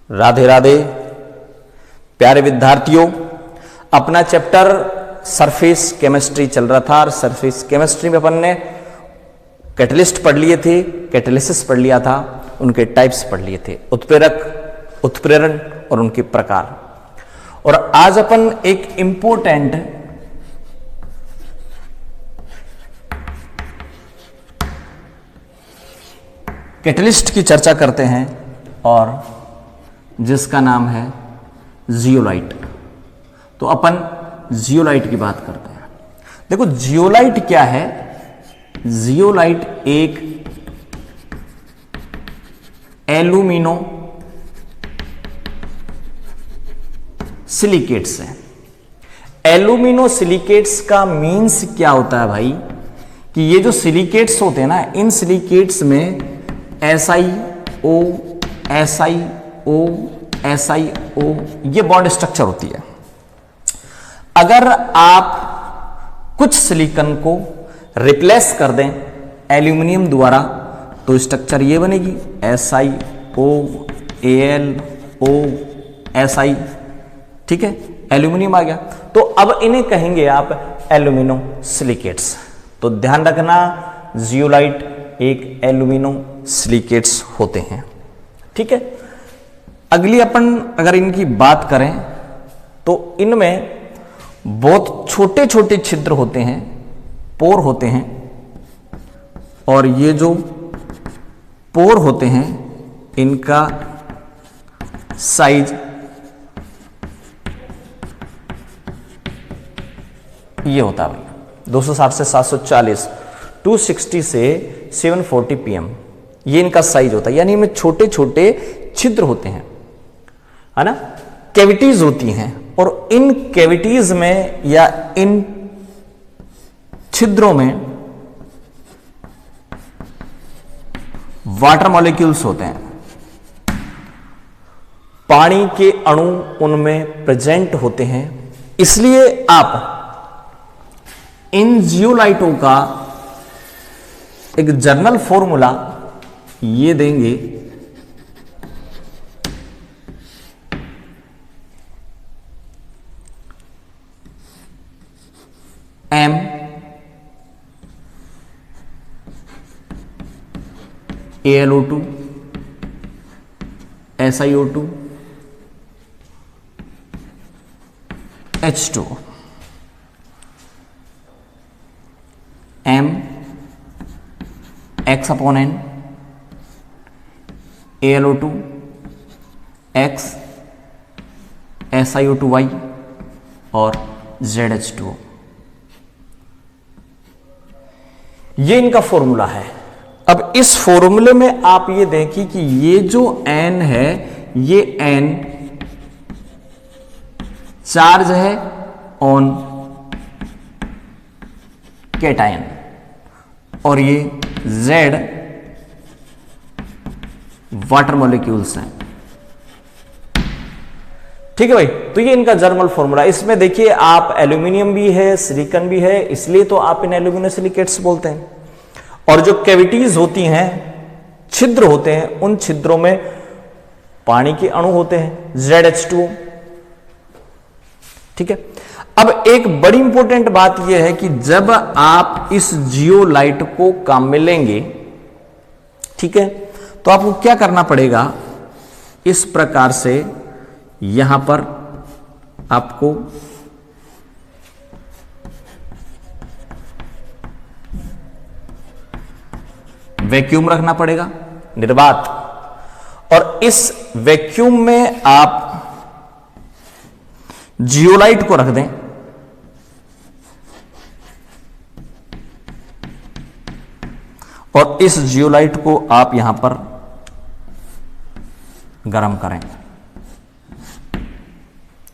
राधे राधे प्यारे विद्यार्थियों, अपना चैप्टर सरफेस केमिस्ट्री चल रहा था और सरफेस केमिस्ट्री में अपन ने कैटलिस्ट पढ़ लिए थे, कैटालिसिस पढ़ लिया था, उनके टाइप्स पढ़ लिए थे, उत्प्रेरक, उत्प्रेरण और उनके प्रकार। और आज अपन एक इंपोर्टेंट कैटलिस्ट की चर्चा करते हैं और जिसका नाम है जियोलाइट। तो अपन जियोलाइट की बात करते हैं। देखो जियोलाइट क्या है? जियोलाइट एक एल्यूमिनो सिलिकेट्स है। एल्यूमिनो सिलिकेट्स का मीन्स क्या होता है भाई? कि ये जो सिलिकेट्स होते हैं ना, इन सिलिकेट्स में SiO, SiO, SiO ये बॉन्ड स्ट्रक्चर होती है। अगर आप कुछ सिलिकॉन को रिप्लेस कर दें एल्यूमिनियम द्वारा तो स्ट्रक्चर ये बनेगी SiO, Al, O, Si। ठीक है, एल्यूमिनियम आ गया। तो अब इन्हें कहेंगे आप एल्यूमिनो सिलिकेट्स। तो ध्यान रखना, जियोलाइट एक एल्यूमिनो सिलिकेट्स होते हैं। ठीक है, अगली अपन अगर इनकी बात करें तो इनमें बहुत छोटे छोटे छिद्र होते हैं, पोर होते हैं, और ये जो पोर होते हैं इनका साइज ये होता है भाई 260 से 740, 260 से 740 pm, ये इनका साइज होता है। यानी इनमें छोटे छोटे छिद्र होते हैं, है ना, कैविटीज होती हैं, और इन कैविटीज में या इन छिद्रों में वाटर मॉलिक्यूल्स होते हैं, पानी के अणु उनमें प्रेजेंट होते हैं। इसलिए आप इन जियोलाइटों का एक जर्नल फॉर्मूला ये देंगे, M AlO2 SiO2 H2 M X/N AlO2 X SiO2y और ZH2O। ये इनका फॉर्मूला है। अब इस फॉर्मूले में आप ये देखिए कि ये जो N है, ये N चार्ज है ऑन कैटायन, और ये Z वाटर मॉलिक्यूल्स हैं। ठीक है भाई, तो ये इनका जर्नल फॉर्मूला। इसमें देखिए आप एल्यूमिनियम भी है, सिलिकॉन भी है, इसलिए तो आप इन एल्यूमिनो सिलिकेट्स बोलते हैं। और जो कैविटीज होती हैं, छिद्र होते हैं, उन छिद्रों में पानी के अणु होते हैं, ZH2O। ठीक है, अब एक बड़ी इंपॉर्टेंट बात यह है कि जब आप इस जियोलाइट को काम में लेंगे, ठीक है, तो आपको क्या करना पड़ेगा? इस प्रकार से यहां पर आपको वैक्यूम रखना पड़ेगा, निर्वात, और इस वैक्यूम में आप जियोलाइट को रख दें, और इस जियोलाइट को आप यहां पर गर्म करें,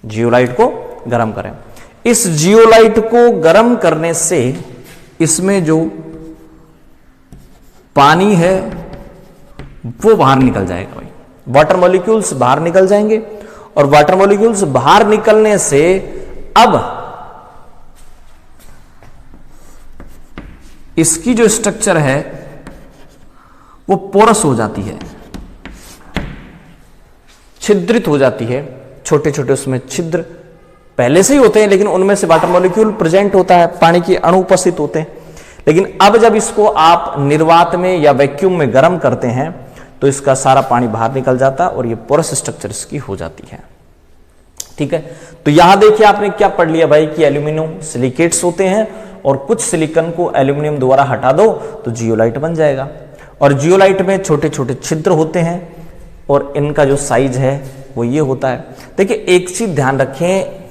जियोलाइट को गर्म करें। इस जियोलाइट को गर्म करने से इसमें जो पानी है वो बाहर निकल जाएगा भाई, वाटर मॉलिक्यूल्स बाहर निकल जाएंगे, और वाटर मॉलिक्यूल्स बाहर निकलने से अब इसकी जो स्ट्रक्चर है वो पोरस हो जाती है। छिद्रित हो जाती है, छोटे छोटे उसमें छिद्र पहले से ही होते हैं, लेकिन उनमें से वाटर मॉलिक्यूल प्रेजेंट होता है, पानी के अणु उपस्थित होते हैं। लेकिन अब जब इसको आप निर्वात में या वैक्यूम में गर्म करते हैं तो इसका सारा पानी बाहर निकल जाता है और ये पोरस स्ट्रक्चर इसकी हो जाती है। ठीक है, तो यहां देखिए आपने क्या पढ़ लिया भाई कि एल्यूमिनियम सिलिकेट्स होते हैं और कुछ सिलिकॉन को एल्यूमिनियम द्वारा हटा दो तो जियोलाइट बन जाएगा। और जियोलाइट में छोटे छोटे छिद्र होते हैं और इनका जो साइज है वो ये होता है। देखिए एक चीज ध्यान रखें,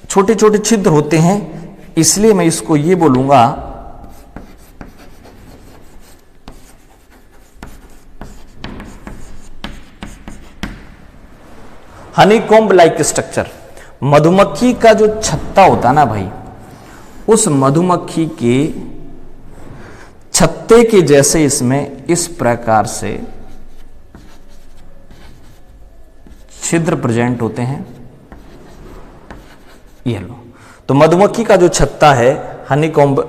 छोटे छोटे छिद्र होते हैं, इसलिए मैं इसको ये बोलूंगा हनीकॉम्ब लाइक स्ट्रक्चर। मधुमक्खी का जो छत्ता होता ना भाई, उस मधुमक्खी के छत्ते के जैसे इसमें इस प्रकार से छिद्र प्रेजेंट होते हैं। ये लो, तो मधुमक्खी का जो छत्ता है हनीकॉम्ब,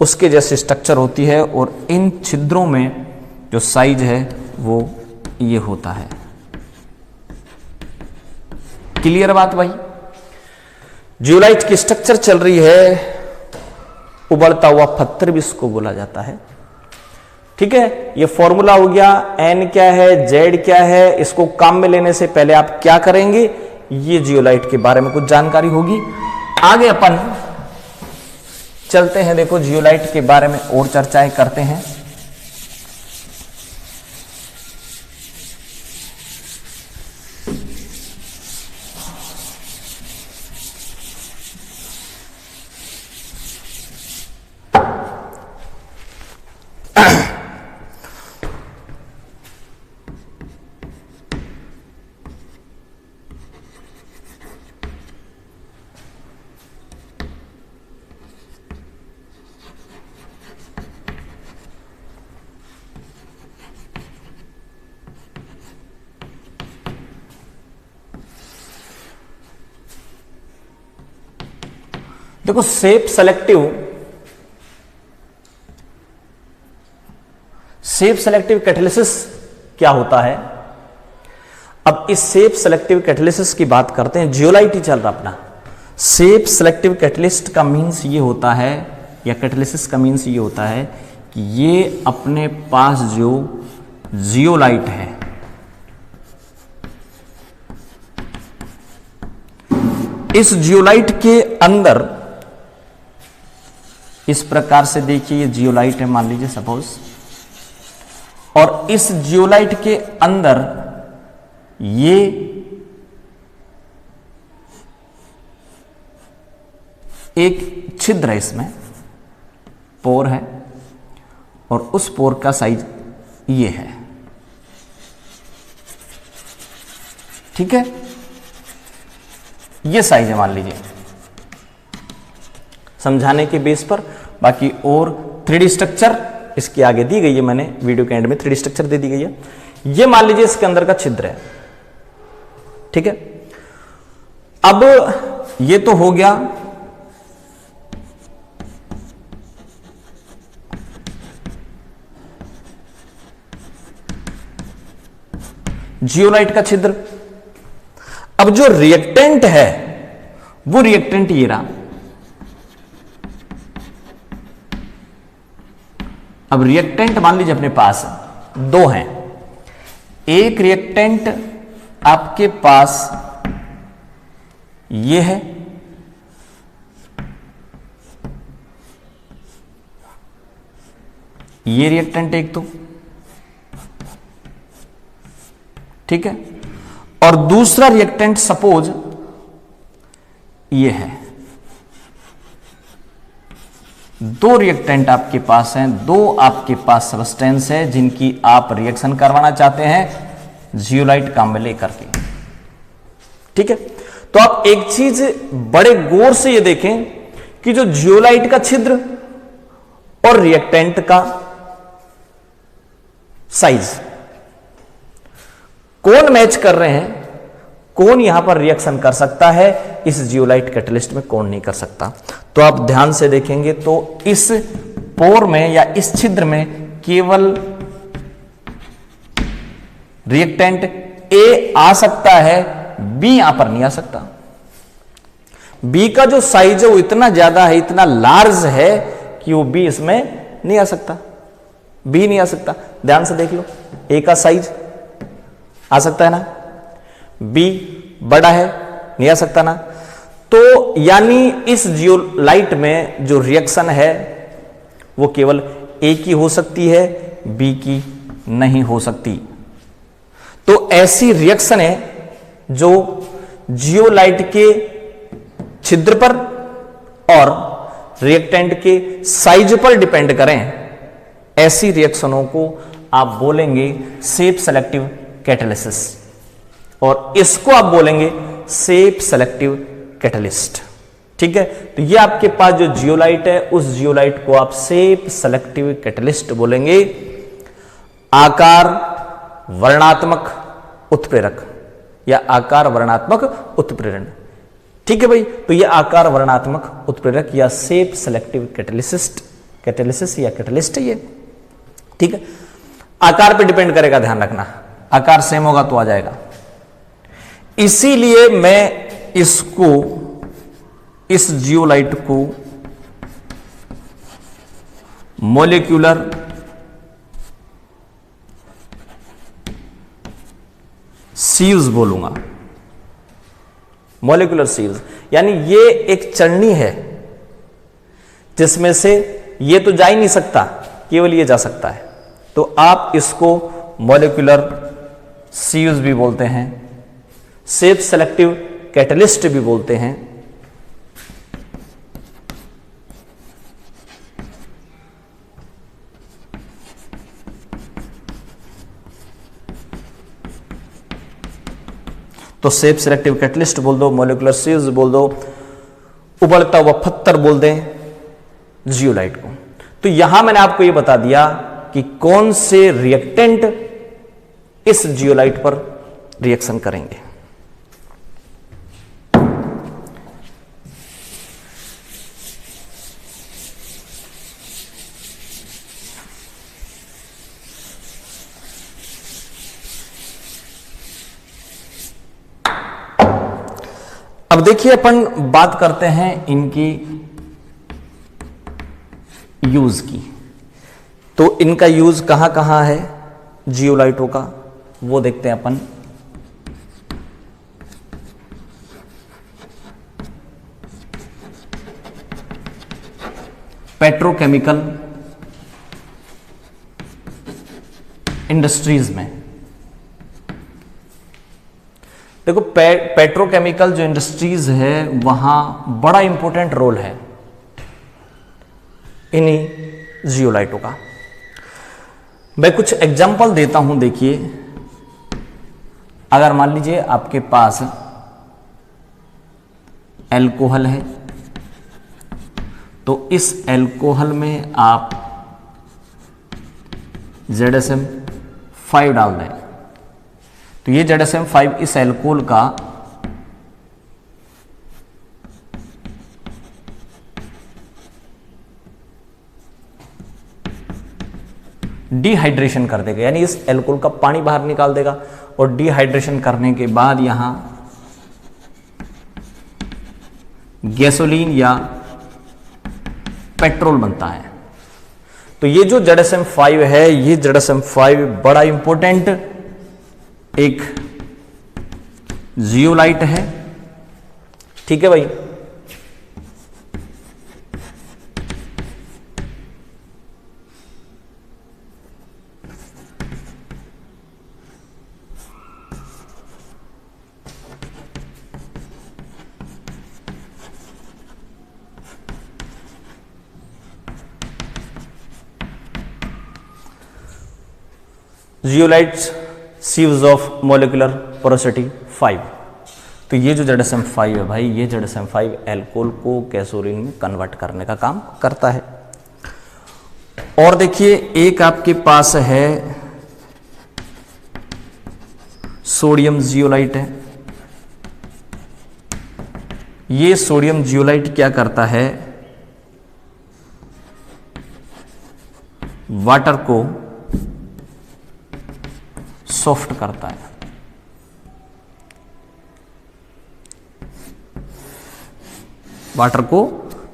उसके जैसे स्ट्रक्चर होती है और इन छिद्रों में जो साइज है वो ये होता है। क्लियर बात भाई? जियोलाइट की स्ट्रक्चर चल रही है, उबलता हुआ पत्थर भी इसको बोला जाता है। ठीक है, ये फॉर्मूला हो गया। एन क्या है, जेड क्या है, इसको काम में लेने से पहले आप क्या करेंगे, ये जियोलाइट के बारे में कुछ जानकारी होगी। आगे अपन चलते हैं, देखो जियोलाइट के बारे में और चर्चाएं करते हैं। देखो शेप सेलेक्टिव कैटालिसिस क्या होता है। अब इस शेप सेलेक्टिव कैटालिसिस की बात करते हैं। जियोलाइट ही चल रहा अपना। शेप सेलेक्टिव कैटालिस्ट का मीन्स ये होता है, या कैटालिसिस का मीन्स ये होता है कि ये अपने पास जो जियोलाइट है, इस जियोलाइट के अंदर इस प्रकार से देखिए, ये जियोलाइट है मान लीजिए सपोज, और इस जियोलाइट के अंदर ये एक छिद्र है, इसमें पोर है और उस पोर का साइज ये है। ठीक है, ये साइज है मान लीजिए, समझाने के बेस पर। बाकी और 3D स्ट्रक्चर इसके आगे दी गई है, मैंने वीडियो के एंड में 3D स्ट्रक्चर दे दी गई है। ये मान लीजिए इसके अंदर का छिद्र है। ठीक है, अब ये तो हो गया जियोलाइट का छिद्र। अब जो रिएक्टेंट है वो रिएक्टेंट ये रहा। अब रिएक्टेंट मान लीजिए अपने पास दो हैं। एक रिएक्टेंट आपके पास ये है, ये रिएक्टेंट एक तो, ठीक है, और दूसरा रिएक्टेंट सपोज ये है। दो रिएक्टेंट आपके पास हैं, दो आपके पास सब्सटेंस है जिनकी आप रिएक्शन करवाना चाहते हैं जियोलाइट काम में लेकर के। ठीक है, तो आप एक चीज बड़े गौर से ये देखें कि जो जियोलाइट का छिद्र और रिएक्टेंट का साइज कौन मैच कर रहे हैं, कौन यहां पर रिएक्शन कर सकता है, इस जियोलाइट कैटलिस्ट में कौन नहीं कर सकता। तो आप ध्यान से देखेंगे तो इस पोर में या इस छिद्र में केवल रिएक्टेंट ए ए आ सकता है, बी यहां पर नहीं आ सकता। बी का जो साइज है वो इतना ज्यादा है, इतना लार्ज है कि वो बी इसमें नहीं आ सकता, बी नहीं आ सकता। ध्यान से देख लो, ए का साइज आ सकता है ना, बी बड़ा है, नहीं आ सकता ना। तो यानी इस जियोलाइट में जो रिएक्शन है वो केवल ए की हो सकती है, बी की नहीं हो सकती। तो ऐसी रिएक्शन है जो जियोलाइट के छिद्र पर और रिएक्टेंट के साइज पर डिपेंड करें, ऐसी रिएक्शनों को आप बोलेंगे सेफ सेलेक्टिव कैटालिसिस, और इसको आप बोलेंगे सेफ सेलेक्टिव कैटालिस्ट। ठीक है, तो ये आपके पास जो जियोलाइट है उस जियोलाइट को आप सेफ सेलेक्टिव कैटालिस्ट बोलेंगे। आकार वर्णात्मक उत्प्रेरक या आकार वर्णात्मक उत्प्रेरण। ठीक है भाई, तो ये आकार वर्णात्मक उत्प्रेरक या सेफ सेलेक्टिव कैटालिसिस या कैटालिस्ट है ये। ठीक है, आकार पे डिपेंड करेगा, ध्यान रखना, आकार सेम होगा तो आ जाएगा। इसीलिए मैं इसको, इस जियोलाइट को मॉलिक्यूलर सीव्स बोलूंगा। मॉलिक्यूलर सीव्स यानी ये एक चलनी है जिसमें से ये तो जा ही नहीं सकता, केवल ये जा सकता है, तो आप इसको मॉलिक्यूलर सीव्स भी बोलते हैं, सेफ सेलेक्टिव कैटलिस्ट भी बोलते हैं। तो सेफ सेलेक्टिव कैटलिस्ट बोल दो, मॉलिक्यूलर सीव्स बोल दो, उबलता हुआ पत्थर बोल दें जियोलाइट को। तो यहां मैंने आपको यह बता दिया कि कौन से रिएक्टेंट इस जियोलाइट पर रिएक्शन करेंगे। अब देखिए, अपन बात करते हैं इनकी यूज की। तो इनका यूज कहां कहां है जियोलाइटों का, वो देखते हैं अपन। पेट्रोकेमिकल इंडस्ट्रीज में देखो, पेट्रोकेमिकल जो इंडस्ट्रीज है वहां बड़ा इंपॉर्टेंट रोल है इन्हीं जियोलाइटों का। मैं कुछ एग्जांपल देता हूं। देखिए, अगर मान लीजिए आपके पास एल्कोहल है, तो इस एल्कोहल में आप ZSM5 डाल दें, तो ये ZSM5 इस एल्कोहल का डिहाइड्रेशन कर देगा, यानी इस एल्कोहल का पानी बाहर निकाल देगा, और डिहाइड्रेशन करने के बाद यहां गैसोलीन या पेट्रोल बनता है। तो ये जो ZSM5 है, ये ZSM5 बड़ा इंपॉर्टेंट एक जियोलाइट है। ठीक है भाई, zeolites sieves of molecular porosity 5। तो ये जो ZSM5 है भाई, ये ZSM5 एल्कोहल को गैसोलीन में कन्वर्ट करने का काम करता है। और देखिए, एक आपके पास है सोडियम जियोलाइट है। ये सोडियम जियोलाइट क्या करता है, वाटर को सॉफ्ट करता है। वाटर को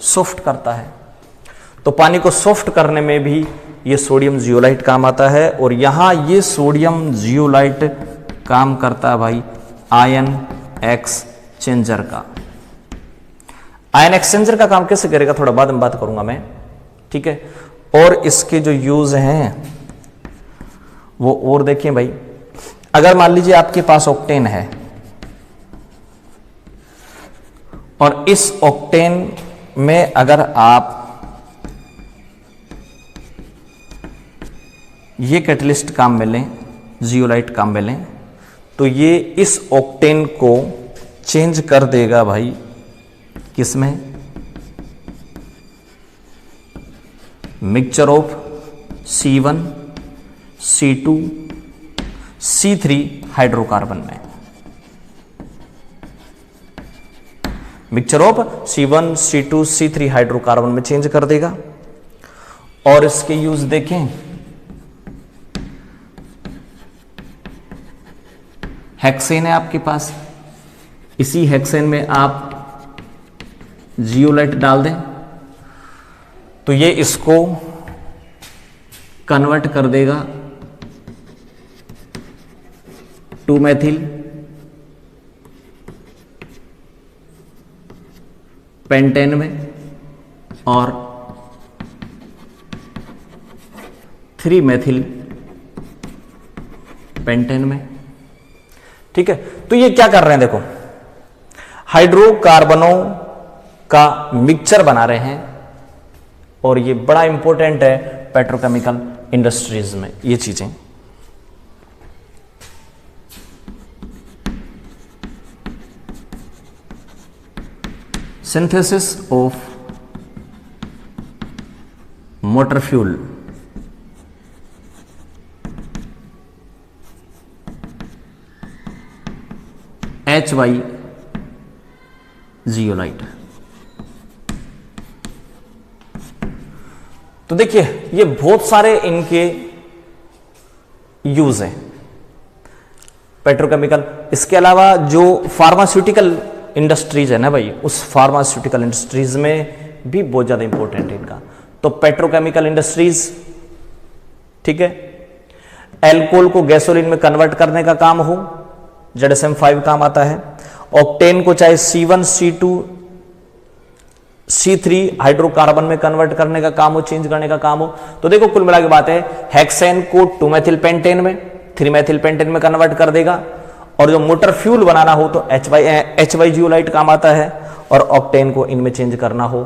सॉफ्ट करता है। तो पानी को सॉफ्ट करने में भी ये सोडियम जियोलाइट काम आता है। और यहां ये सोडियम जियोलाइट काम करता है भाई आयन एक्सचेंजर का। आयन एक्सचेंजर का काम कैसे करेगा थोड़ा बाद में बात करूंगा मैं, ठीक है। और इसके जो यूज हैं वो और देखें भाई, अगर मान लीजिए आपके पास ऑक्टेन है और इस ऑक्टेन में अगर आप ये कैटलिस्ट काम में लें, जियोलाइट काम में लें, तो ये इस ऑक्टेन को चेंज कर देगा भाई किसमें, mixture of C1 C2 C3 hydrocarbon में। Mixture of C1 C2 C3 hydrocarbon में चेंज कर देगा। और इसके यूज देखें, हेक्सेन है आपके पास, इसी हेक्सेन में आप जियोलाइट डाल दें तो ये इसको कन्वर्ट कर देगा 2-मेथिल पेंटेन में और 3-मेथिल पेंटेन में, ठीक है। तो ये क्या कर रहे हैं देखो, हाइड्रोकार्बनों का मिक्सचर बना रहे हैं। और ये बड़ा इंपॉर्टेंट है पेट्रोकेमिकल इंडस्ट्रीज में ये चीजें। Synthesis of motor fuel, HY zeolite. तो देखिए ये बहुत सारे इनके यूज हैं पेट्रोकेमिकल। इसके अलावा जो फार्मास्यूटिकल इंडस्ट्रीज है ना भाई, उस फार्मास्यूटिकल इंडस्ट्रीज में भी बहुत ज्यादा इंपॉर्टेंट है इनका। तो पेट्रोकेमिकल इंडस्ट्रीज, ठीक है, एल्कोहल को गैसोलीन में कन्वर्ट करने का काम हो, ZSM-5 काम आता है। ऑक्टेन को चाहे C1 C2 C3 हाइड्रोकार्बन में कन्वर्ट करने का काम हो, चेंज करने का काम हो। तो देखो कुल मिला के बात है, हेक्सेन को 2-मेथिल पेंटेन में 3-मेथिल पेंटेन में कन्वर्ट कर देगा। और जो मोटर फ्यूल बनाना हो तो HY जियोलाइट काम आता है। और ऑक्टेन को इनमें चेंज करना हो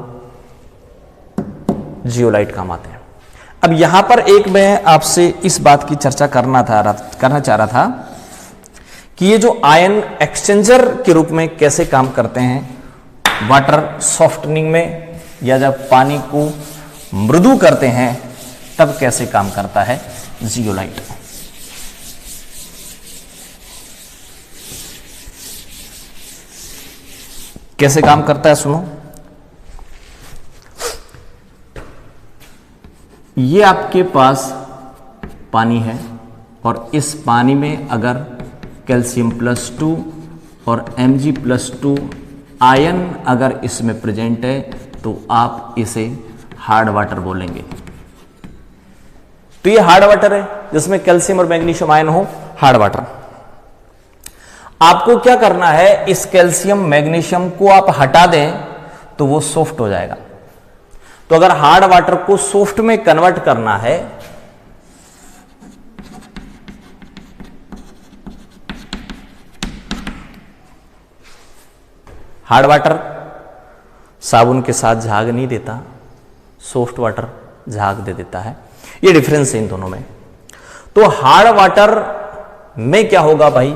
जियोलाइट काम आते हैं। अब यहां पर एक मैं आपसे इस बात की चर्चा करना चाह रहा था कि ये जो आयन एक्सचेंजर के रूप में कैसे काम करते हैं वाटर सॉफ्टनिंग में, या जब पानी को मृदु करते हैं तब कैसे काम करता है जियोलाइट। कैसे काम करता है सुनो, ये आपके पास पानी है और इस पानी में अगर कैल्शियम +2 और Mg+2 आयन अगर इसमें प्रेजेंट है तो आप इसे हार्ड वाटर बोलेंगे। तो ये हार्ड वाटर है जिसमें कैल्शियम और मैग्नीशियम आयन हो, हार्ड वाटर। आपको क्या करना है, इस कैल्शियम मैग्नीशियम को आप हटा दें तो वो सॉफ्ट हो जाएगा। तो अगर हार्ड वाटर को सॉफ्ट में कन्वर्ट करना है हार्ड वाटर साबुन के साथ झाग नहीं देता, सॉफ्ट वाटर झाग दे देता है। ये डिफरेंस है इन दोनों में। तो हार्ड वाटर में क्या होगा भाई,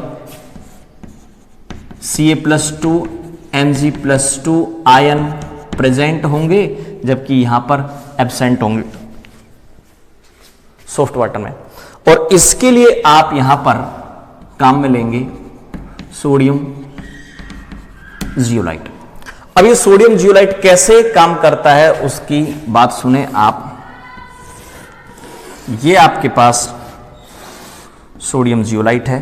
Ca+2 Mg+2 आयन प्रेजेंट होंगे, जबकि यहां पर एब्सेंट होंगे सॉफ्ट वाटर में। और इसके लिए आप यहां पर काम में लेंगे सोडियम जियोलाइट। अब ये सोडियम जियोलाइट कैसे काम करता है उसकी बात सुने आप। ये आपके पास सोडियम जियोलाइट है,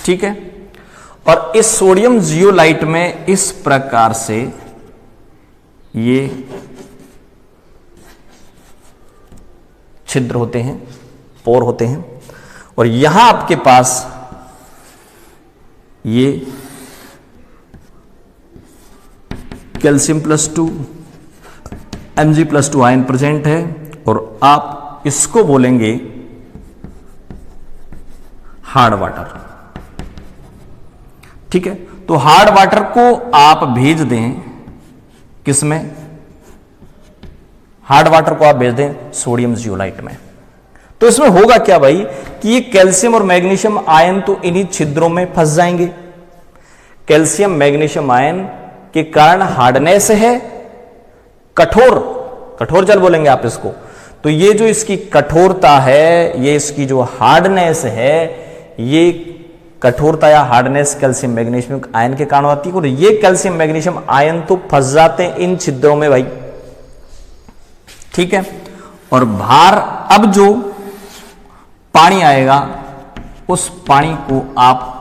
ठीक है। और इस सोडियम जियोलाइट में इस प्रकार से ये छिद्र होते हैं, पोर होते हैं, और यहां आपके पास ये कैल्शियम +2 Mg+2 आयन प्रेजेंट है, और आप इसको बोलेंगे हार्ड वाटर। ठीक है, तो हार्ड वाटर को आप भेज दें किसमें, हार्ड वाटर को आप भेज दें सोडियम जियोलाइट में। तो इसमें होगा क्या भाई कि ये कैल्शियम और मैग्नीशियम आयन तो इन्हीं छिद्रों में फंस जाएंगे। कैल्शियम मैग्नीशियम आयन के कारण हार्डनेस है, कठोर जल बोलेंगे आप इसको। तो ये जो इसकी कठोरता है, ये इसकी जो हार्डनेस है, ये कठोरता या हार्डनेस कैल्शियम मैग्नीशियम आयन के कारण आती है। और ये कैल्शियम मैग्नीशियम आयन तो फंस जाते हैं इन छिद्रों में भाई। ठीक है, और बाहर अब जो पानी आएगा उस पानी को आप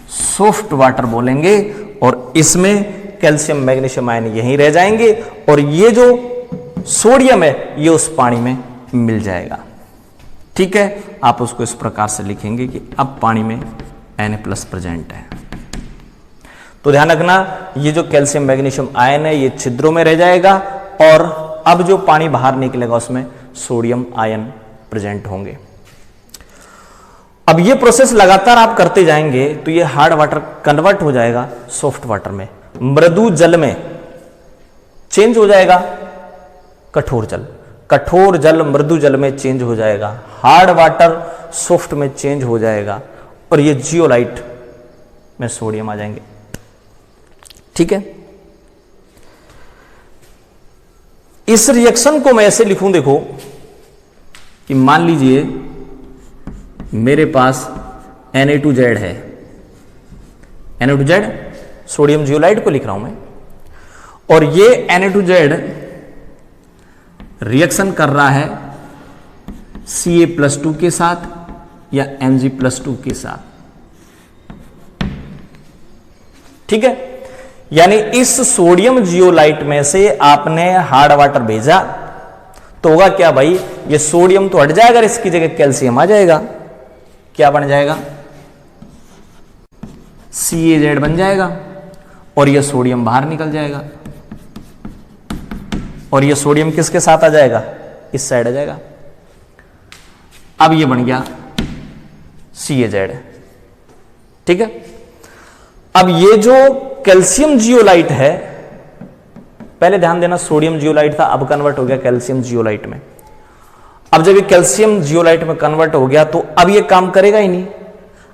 सॉफ्ट वाटर बोलेंगे, और इसमें कैल्शियम मैग्नीशियम आयन यहीं रह जाएंगे, और ये जो सोडियम है ये उस पानी में मिल जाएगा। ठीक है, आप उसको इस प्रकार से लिखेंगे कि अब पानी में Na+ प्रेजेंट है। तो ध्यान रखना, ये जो कैल्शियम मैग्नीशियम आयन है ये छिद्रों में रह जाएगा, और अब जो पानी बाहर निकलेगा उसमें सोडियम आयन प्रेजेंट होंगे। अब ये प्रोसेस लगातार आप करते जाएंगे तो ये हार्ड वाटर कन्वर्ट हो जाएगा सॉफ्ट वाटर में, मृदु जल में चेंज हो जाएगा, कठोर जल मृदु जल में चेंज हो जाएगा, हार्ड वाटर सॉफ्ट में चेंज हो जाएगा, और ये जियोलाइट में सोडियम आ जाएंगे। ठीक है, इस रिएक्शन को मैं ऐसे लिखूं, देखो कि मान लीजिए मेरे पास Na2Z है, Na2Z सोडियम जियोलाइट को लिख रहा हूं मैं, और ये Na2Z रिएक्शन कर रहा है Ca+2 के साथ या Mg+2 के साथ। ठीक है, यानी इस सोडियम जियोलाइट में से आपने हार्ड वाटर भेजा तो होगा क्या भाई, ये सोडियम तो हट जाएगा, इसकी जगह कैल्शियम आ जाएगा। क्या बन जाएगा, CaZ बन जाएगा, और यह सोडियम बाहर निकल जाएगा, और यह सोडियम किसके साथ आ जाएगा, इस साइड आ जाएगा। अब यह बन गया CaZ। ठीक है, अब ये जो कैल्शियम जियोलाइट है, पहले ध्यान देना सोडियम जियोलाइट था, अब कन्वर्ट हो गया कैल्शियम जियोलाइट में। अब जब ये कैल्शियम जियोलाइट में कन्वर्ट हो गया तो अब ये काम करेगा ही नहीं।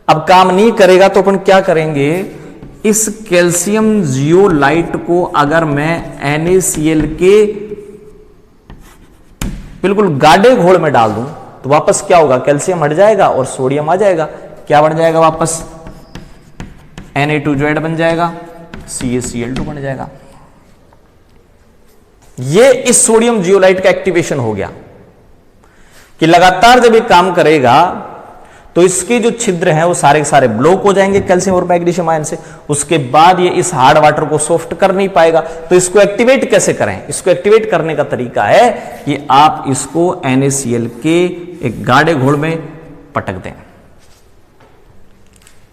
अब काम नहीं करेगा तो अपन क्या करेंगे, इस कैल्शियम जियोलाइट को अगर मैं NaCl के बिल्कुल गाढ़े घोल में डाल दूं तो वापस क्या होगा, कैल्शियम हट जाएगा और सोडियम आ जाएगा। क्या बन जाएगा, वापस Na2Z बन जाएगा, CaCl2 बन जाएगा। ये इस सोडियम जियोलाइट का एक्टिवेशन हो गया कि लगातार जब ये काम करेगा तो इसके जो छिद्र हैं वो सारे के सारे ब्लॉक हो जाएंगे कैल्शियम और मैग्नीशियम आयन से। उसके बाद ये इस हार्ड वाटर को सॉफ्ट कर नहीं पाएगा। तो इसको एक्टिवेट कैसे करें, इसको एक्टिवेट करने का तरीका है कि आप इसको NaCl के एक गाढ़े घोल में पटक दें।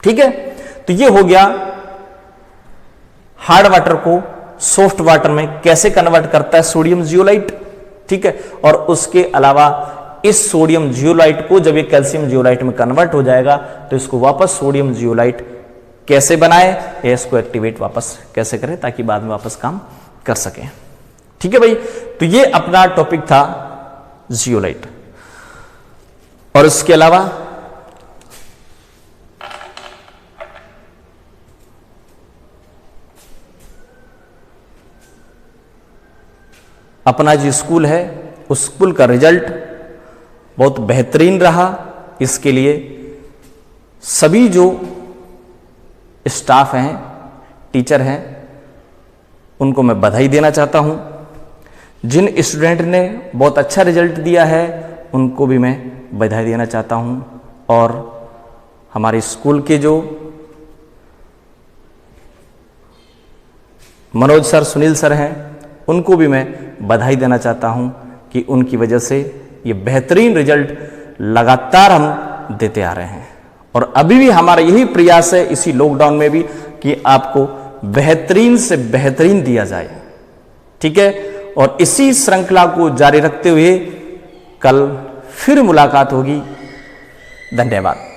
ठीक है, तो ये हो गया हार्ड वाटर को सॉफ्ट वाटर में कैसे कन्वर्ट करता है सोडियम जियोलाइट। ठीक है, और उसके अलावा इस सोडियम जियोलाइट को जब ये कैल्शियम जियोलाइट में कन्वर्ट हो जाएगा तो इसको वापस सोडियम जियोलाइट कैसे बनाए या इसको एक्टिवेट वापस कैसे करें ताकि बाद में वापस काम कर सकें। ठीक है भाई, तो ये अपना टॉपिक था जियोलाइट। और इसके अलावा अपना जो स्कूल है उस स्कूल का रिजल्ट बहुत बेहतरीन रहा। इसके लिए सभी जो स्टाफ हैं, टीचर हैं, उनको मैं बधाई देना चाहता हूं। जिन स्टूडेंट ने बहुत अच्छा रिजल्ट दिया है उनको भी मैं बधाई देना चाहता हूं। और हमारे स्कूल के जो मनोज सर, सुनील सर हैं, उनको भी मैं बधाई देना चाहता हूं कि उनकी वजह से ये बेहतरीन रिजल्ट लगातार हम देते आ रहे हैं। और अभी भी हमारा यही प्रयास है इसी लॉकडाउन में भी कि आपको बेहतरीन से बेहतरीन दिया जाए। ठीक है, और इसी श्रृंखला को जारी रखते हुए कल फिर मुलाकात होगी। धन्यवाद।